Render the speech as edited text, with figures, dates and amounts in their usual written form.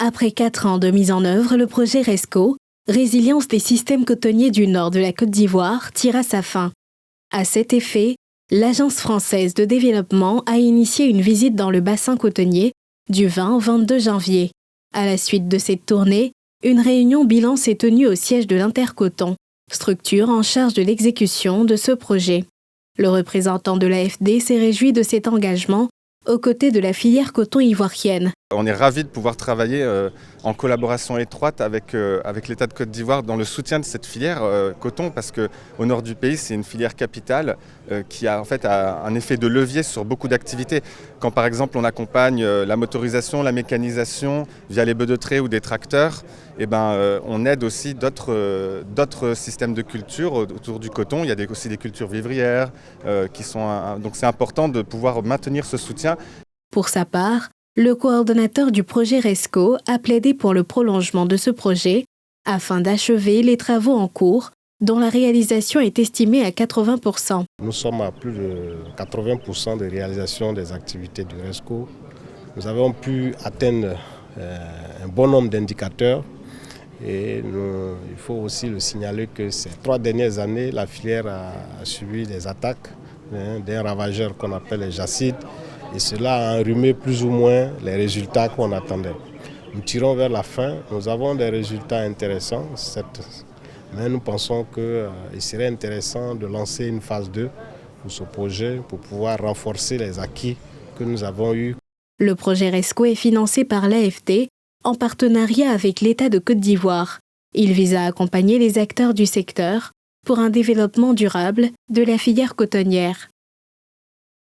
Après 4 ans de mise en œuvre, le projet RESCO, Résilience des systèmes cotonniers du nord de la Côte d'Ivoire, tire à sa fin. À cet effet, l'Agence française de développement a initié une visite dans le bassin cotonnier du 20 au 22 janvier. À la suite de cette tournée, une réunion bilan s'est tenue au siège de l'Intercoton, structure en charge de l'exécution de ce projet. Le représentant de l'AFD s'est réjoui de cet engagement aux côtés de la filière coton ivoirienne. On est ravis de pouvoir travailler en collaboration étroite avec l'État de Côte d'Ivoire dans le soutien de cette filière coton, parce qu'au nord du pays, c'est une filière capitale qui a en fait un effet de levier sur beaucoup d'activités. Quand par exemple on accompagne la motorisation, la mécanisation via les bœufs de trait ou des tracteurs, on aide aussi d'autres systèmes de culture autour du coton. Il y a aussi des cultures vivrières donc c'est important de pouvoir maintenir ce soutien. Pour sa part, le coordonnateur du projet RESCO a plaidé pour le prolongement de ce projet afin d'achever les travaux en cours, dont la réalisation est estimée à 80%. Nous sommes à plus de 80% de réalisation des activités du RESCO. Nous avons pu atteindre un bon nombre d'indicateurs et il faut aussi le signaler que ces 3 dernières années, la filière a subi des attaques d'un ravageur qu'on appelle les jacides. Et cela a enrhumé plus ou moins les résultats qu'on attendait. Nous tirons vers la fin, nous avons des résultats intéressants, certes, mais nous pensons qu'il serait intéressant de lancer une phase 2 pour ce projet, pour pouvoir renforcer les acquis que nous avons eus. Le projet RESCO est financé par l'AFD en partenariat avec l'État de Côte d'Ivoire. Il vise à accompagner les acteurs du secteur pour un développement durable de la filière cotonnière.